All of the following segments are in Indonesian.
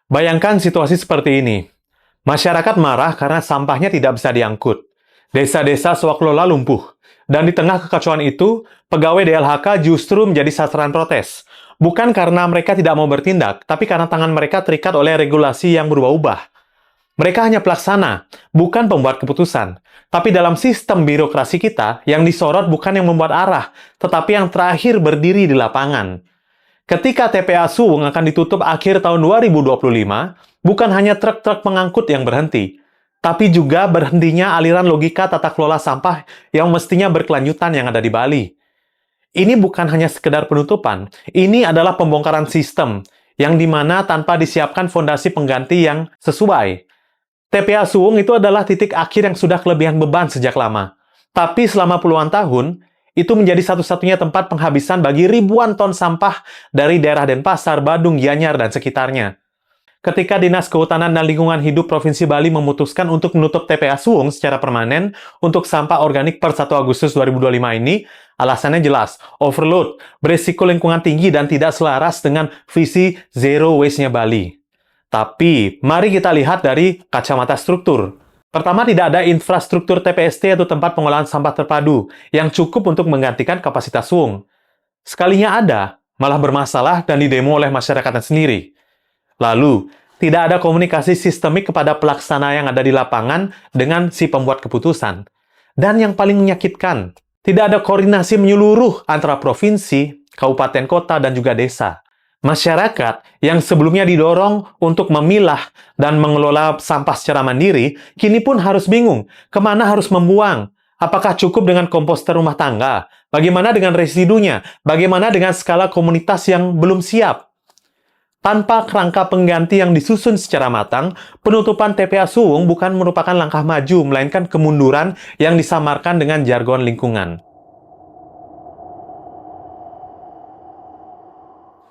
Bayangkan situasi seperti ini. Masyarakat marah karena sampahnya tidak bisa diangkut. Desa-desa swaklola lumpuh. Dan di tengah kekacauan itu, pegawai DLHK justru menjadi sasaran protes. Bukan karena mereka tidak mau bertindak, tapi karena tangan mereka terikat oleh regulasi yang berubah-ubah. Mereka hanya pelaksana, bukan pembuat keputusan. Tapi dalam sistem birokrasi kita, yang disorot bukan yang membuat arah, tetapi yang terakhir berdiri di lapangan. Ketika TPA Suwung akan ditutup akhir tahun 2025, bukan hanya truk-truk pengangkut yang berhenti, tapi juga berhentinya aliran logika tata kelola sampah yang mestinya berkelanjutan yang ada di Bali. Ini bukan hanya sekedar penutupan, ini adalah pembongkaran sistem, yang dimana tanpa disiapkan fondasi pengganti yang sesuai. TPA Suwung itu adalah titik akhir yang sudah kelebihan beban sejak lama. Tapi selama puluhan tahun, itu menjadi satu-satunya tempat penghabisan bagi ribuan ton sampah dari daerah Denpasar, Badung, Gianyar, dan sekitarnya. Ketika Dinas Kehutanan dan Lingkungan Hidup Provinsi Bali memutuskan untuk menutup TPA Suwung secara permanen untuk sampah organik per 1 Agustus 2025 ini, alasannya jelas, overload, berisiko lingkungan tinggi dan tidak selaras dengan visi Zero Waste-nya Bali. Tapi, mari kita lihat dari kacamata struktur. Pertama, tidak ada infrastruktur TPST atau tempat pengolahan sampah terpadu yang cukup untuk menggantikan kapasitas Suwung. Sekalinya ada, malah bermasalah dan didemo oleh masyarakatnya sendiri. Lalu, tidak ada komunikasi sistemik kepada pelaksana yang ada di lapangan dengan si pembuat keputusan. Dan yang paling menyakitkan, tidak ada koordinasi menyeluruh antara provinsi, kabupaten kota, dan juga desa. Masyarakat yang sebelumnya didorong untuk memilah dan mengelola sampah secara mandiri, kini pun harus bingung kemana harus membuang. Apakah cukup dengan komposter rumah tangga? Bagaimana dengan residunya? Bagaimana dengan skala komunitas yang belum siap? Tanpa kerangka pengganti yang disusun secara matang, penutupan TPA Suwung bukan merupakan langkah maju, melainkan kemunduran yang disamarkan dengan jargon lingkungan.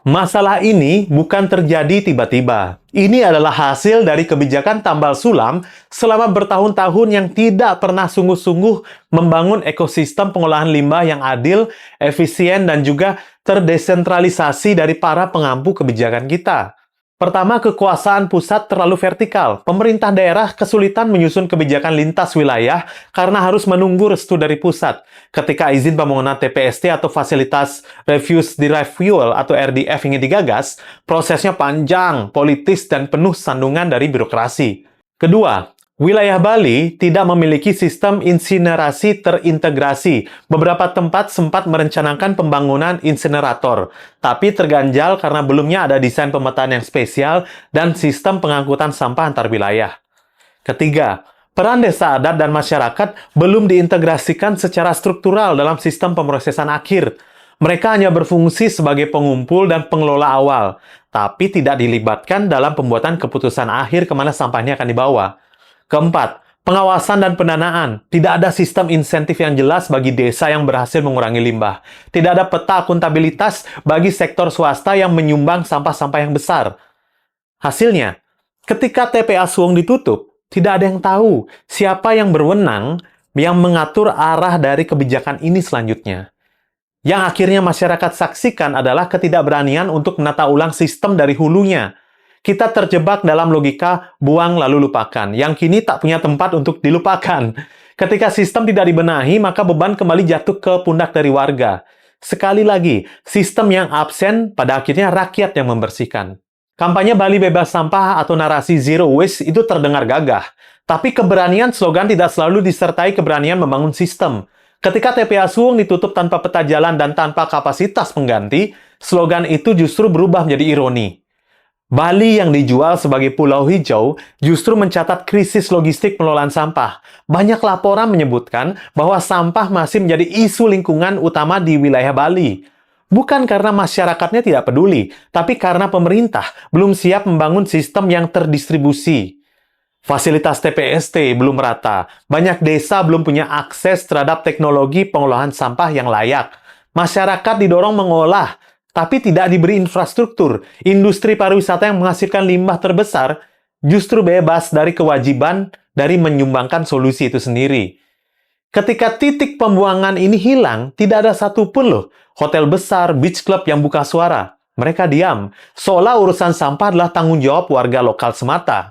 Masalah ini bukan terjadi tiba-tiba. Ini adalah hasil dari kebijakan tambal sulam selama bertahun-tahun yang tidak pernah sungguh-sungguh membangun ekosistem pengolahan limbah yang adil, efisien, dan juga terdesentralisasi dari para pengampu kebijakan kita. Pertama, kekuasaan pusat terlalu vertikal. Pemerintah daerah kesulitan menyusun kebijakan lintas wilayah karena harus menunggu restu dari pusat. Ketika izin pembangunan TPST atau Fasilitas Refuse Derived Fuel atau RDF ingin digagas, prosesnya panjang, politis, dan penuh sandungan dari birokrasi. Kedua, wilayah Bali tidak memiliki sistem insinerasi terintegrasi. Beberapa tempat sempat merencanakan pembangunan insinerator, tapi terganjal karena belumnya ada desain pemetaan yang spesial dan sistem pengangkutan sampah antar wilayah. Ketiga, peran desa adat dan masyarakat belum diintegrasikan secara struktural dalam sistem pemrosesan akhir. Mereka hanya berfungsi sebagai pengumpul dan pengelola awal, tapi tidak dilibatkan dalam pembuatan keputusan akhir kemana sampahnya akan dibawa. Keempat, pengawasan dan pendanaan. Tidak ada sistem insentif yang jelas bagi desa yang berhasil mengurangi limbah. Tidak ada peta akuntabilitas bagi sektor swasta yang menyumbang sampah-sampah yang besar. Hasilnya, ketika TPA Suwung ditutup, tidak ada yang tahu siapa yang berwenang yang mengatur arah dari kebijakan ini selanjutnya. Yang akhirnya masyarakat saksikan adalah ketidakberanian untuk menata ulang sistem dari hulunya. Kita terjebak dalam logika buang lalu lupakan, yang kini tak punya tempat untuk dilupakan. Ketika sistem tidak dibenahi, maka beban kembali jatuh ke pundak dari warga. Sekali lagi, sistem yang absen pada akhirnya rakyat yang membersihkan. Kampanye Bali bebas sampah atau narasi Zero Waste itu terdengar gagah. Tapi keberanian slogan tidak selalu disertai keberanian membangun sistem. Ketika TPA Suwung ditutup tanpa peta jalan dan tanpa kapasitas pengganti, slogan itu justru berubah menjadi ironi. Bali yang dijual sebagai pulau hijau justru mencatat krisis logistik pengelolaan sampah. Banyak laporan menyebutkan bahwa sampah masih menjadi isu lingkungan utama di wilayah Bali. Bukan karena masyarakatnya tidak peduli, tapi karena pemerintah belum siap membangun sistem yang terdistribusi. Fasilitas TPST belum merata. Banyak desa belum punya akses terhadap teknologi pengolahan sampah yang layak. Masyarakat didorong mengolah, tapi tidak diberi infrastruktur. Industri pariwisata yang menghasilkan limbah terbesar justru bebas dari kewajiban dari menyumbangkan solusi itu sendiri. Ketika titik pembuangan ini hilang, tidak ada satupun loh hotel besar, beach club yang buka suara. Mereka diam, seolah urusan sampah adalah tanggung jawab warga lokal semata.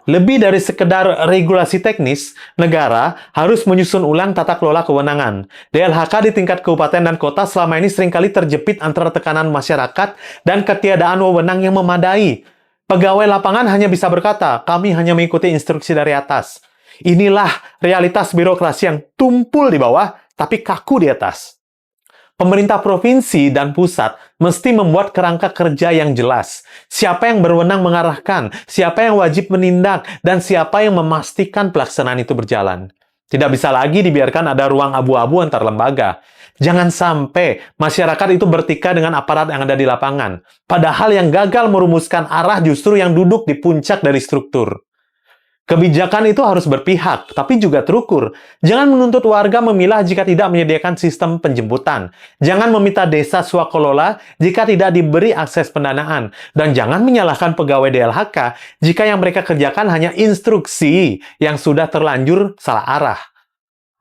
Lebih dari sekedar regulasi teknis, negara harus menyusun ulang tata kelola kewenangan. DLHK di tingkat kabupaten dan kota selama ini seringkali terjepit antara tekanan masyarakat dan ketiadaan wewenang yang memadai. Pegawai lapangan hanya bisa berkata, kami hanya mengikuti instruksi dari atas. Inilah realitas birokrasi yang tumpul di bawah, tapi kaku di atas. Pemerintah provinsi dan pusat mesti membuat kerangka kerja yang jelas. Siapa yang berwenang mengarahkan, siapa yang wajib menindak, dan siapa yang memastikan pelaksanaan itu berjalan. Tidak bisa lagi dibiarkan ada ruang abu-abu antar lembaga. Jangan sampai masyarakat itu bertikai dengan aparat yang ada di lapangan. Padahal yang gagal merumuskan arah justru yang duduk di puncak dari struktur. Kebijakan itu harus berpihak, tapi juga terukur. Jangan menuntut warga memilah jika tidak menyediakan sistem penjemputan. Jangan meminta desa swakelola jika tidak diberi akses pendanaan. Dan jangan menyalahkan pegawai DLHK jika yang mereka kerjakan hanya instruksi yang sudah terlanjur salah arah.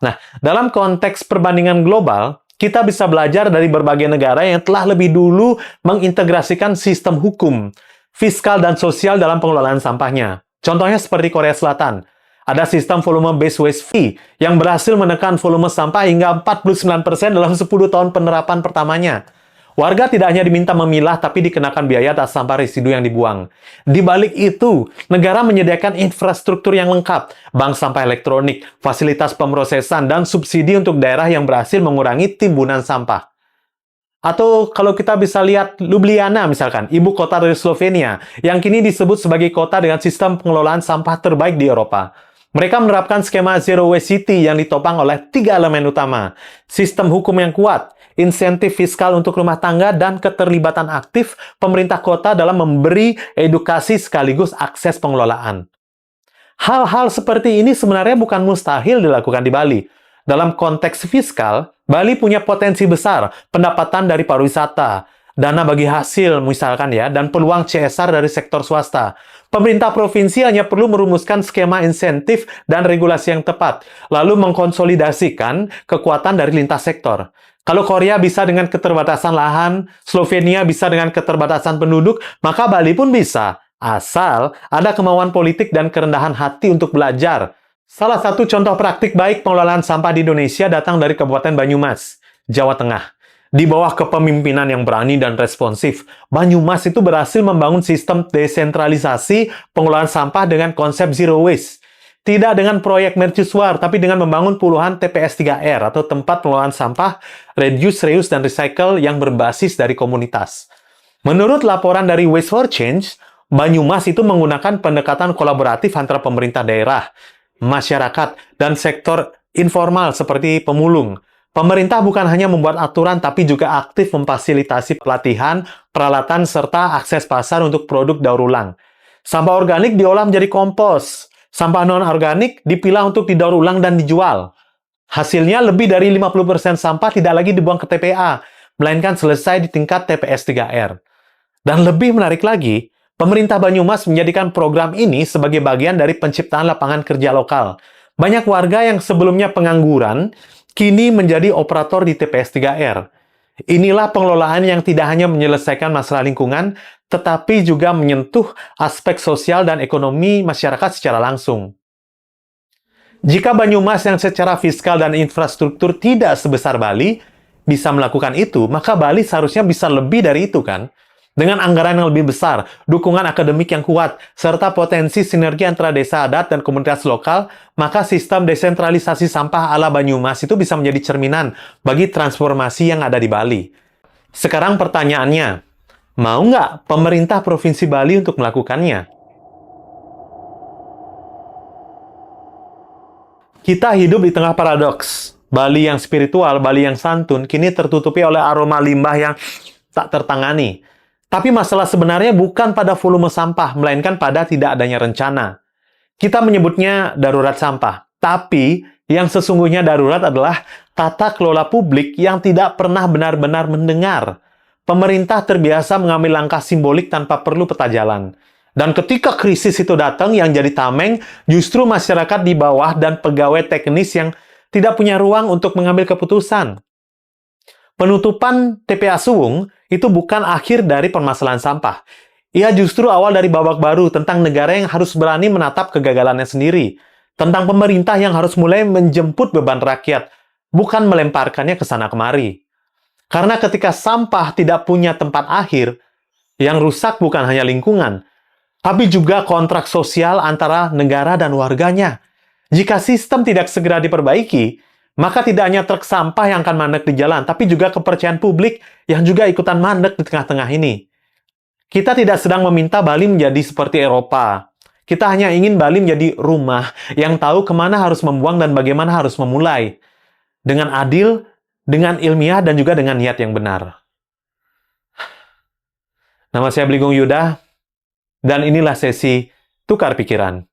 Nah, dalam konteks perbandingan global, kita bisa belajar dari berbagai negara yang telah lebih dulu mengintegrasikan sistem hukum, fiskal, dan sosial dalam pengelolaan sampahnya. Contohnya seperti Korea Selatan. Ada sistem volume-based waste fee yang berhasil menekan volume sampah hingga 49% dalam 10 tahun penerapan pertamanya. Warga tidak hanya diminta memilah, tapi dikenakan biaya atas sampah residu yang dibuang. Di balik itu, negara menyediakan infrastruktur yang lengkap, bank sampah elektronik, fasilitas pemrosesan, dan subsidi untuk daerah yang berhasil mengurangi timbunan sampah. Atau kalau kita bisa lihat Ljubljana misalkan, ibu kota dari Slovenia, yang kini disebut sebagai kota dengan sistem pengelolaan sampah terbaik di Eropa. Mereka menerapkan skema Zero Waste City yang ditopang oleh 3 elemen utama. Sistem hukum yang kuat, insentif fiskal untuk rumah tangga, dan keterlibatan aktif pemerintah kota dalam memberi edukasi sekaligus akses pengelolaan. Hal-hal seperti ini sebenarnya bukan mustahil dilakukan di Bali. Dalam konteks fiskal, Bali punya potensi besar pendapatan dari pariwisata, dana bagi hasil misalkan ya, dan peluang CSR dari sektor swasta. Pemerintah provinsi hanya perlu merumuskan skema insentif dan regulasi yang tepat, lalu mengkonsolidasikan kekuatan dari lintas sektor. Kalau Korea bisa dengan keterbatasan lahan, Slovenia bisa dengan keterbatasan penduduk, maka Bali pun bisa. Asal ada kemauan politik dan kerendahan hati untuk belajar. Salah satu contoh praktik baik pengelolaan sampah di Indonesia datang dari Kabupaten Banyumas, Jawa Tengah. Di bawah kepemimpinan yang berani dan responsif, Banyumas itu berhasil membangun sistem desentralisasi pengelolaan sampah dengan konsep zero waste. Tidak dengan proyek mercusuar, tapi dengan membangun puluhan TPS 3R atau tempat pengelolaan sampah, reduce, reuse, dan recycle yang berbasis dari komunitas. Menurut laporan dari Waste for Change, Banyumas itu menggunakan pendekatan kolaboratif antara pemerintah daerah, masyarakat, dan sektor informal seperti pemulung. Pemerintah bukan hanya membuat aturan, tapi juga aktif memfasilitasi pelatihan, peralatan, serta akses pasar untuk produk daur ulang. Sampah organik diolah menjadi kompos. Sampah non-organik dipilah untuk didaur ulang dan dijual. Hasilnya lebih dari 50% sampah tidak lagi dibuang ke TPA, melainkan selesai di tingkat TPS 3R. Dan lebih menarik lagi, pemerintah Banyumas menjadikan program ini sebagai bagian dari penciptaan lapangan kerja lokal. Banyak warga yang sebelumnya pengangguran, kini menjadi operator di TPS 3R. Inilah pengelolaan yang tidak hanya menyelesaikan masalah lingkungan, tetapi juga menyentuh aspek sosial dan ekonomi masyarakat secara langsung. Jika Banyumas yang secara fiskal dan infrastruktur tidak sebesar Bali bisa melakukan itu, maka Bali seharusnya bisa lebih dari itu kan? Dengan anggaran yang lebih besar, dukungan akademik yang kuat, serta potensi sinergi antara desa adat dan komunitas lokal, maka sistem desentralisasi sampah ala Banyumas itu bisa menjadi cerminan bagi transformasi yang ada di Bali. Sekarang pertanyaannya, mau nggak pemerintah Provinsi Bali untuk melakukannya? Kita hidup di tengah paradoks. Bali yang spiritual, Bali yang santun, kini tertutupi oleh aroma limbah yang tak tertangani. Tapi masalah sebenarnya bukan pada volume sampah, melainkan pada tidak adanya rencana. Kita menyebutnya darurat sampah, tapi yang sesungguhnya darurat adalah tata kelola publik yang tidak pernah benar-benar mendengar. Pemerintah terbiasa mengambil langkah simbolik tanpa perlu peta jalan. Dan ketika krisis itu datang, yang jadi tameng justru masyarakat di bawah dan pegawai teknis yang tidak punya ruang untuk mengambil keputusan. Penutupan TPA Suwung itu bukan akhir dari permasalahan sampah. Ia justru awal dari babak baru tentang negara yang harus berani menatap kegagalannya sendiri. Tentang pemerintah yang harus mulai menjemput beban rakyat, bukan melemparkannya ke sana kemari. Karena ketika sampah tidak punya tempat akhir, yang rusak bukan hanya lingkungan, tapi juga kontrak sosial antara negara dan warganya. Jika sistem tidak segera diperbaiki, maka tidak hanya truk sampah yang akan mandek di jalan, tapi juga kepercayaan publik yang juga ikutan mandek di tengah-tengah ini. Kita tidak sedang meminta Bali menjadi seperti Eropa. Kita hanya ingin Bali menjadi rumah yang tahu kemana harus membuang dan bagaimana harus memulai. Dengan adil, dengan ilmiah, dan juga dengan niat yang benar. Nama saya Bligong Yuda, dan inilah sesi Tukar Pikiran.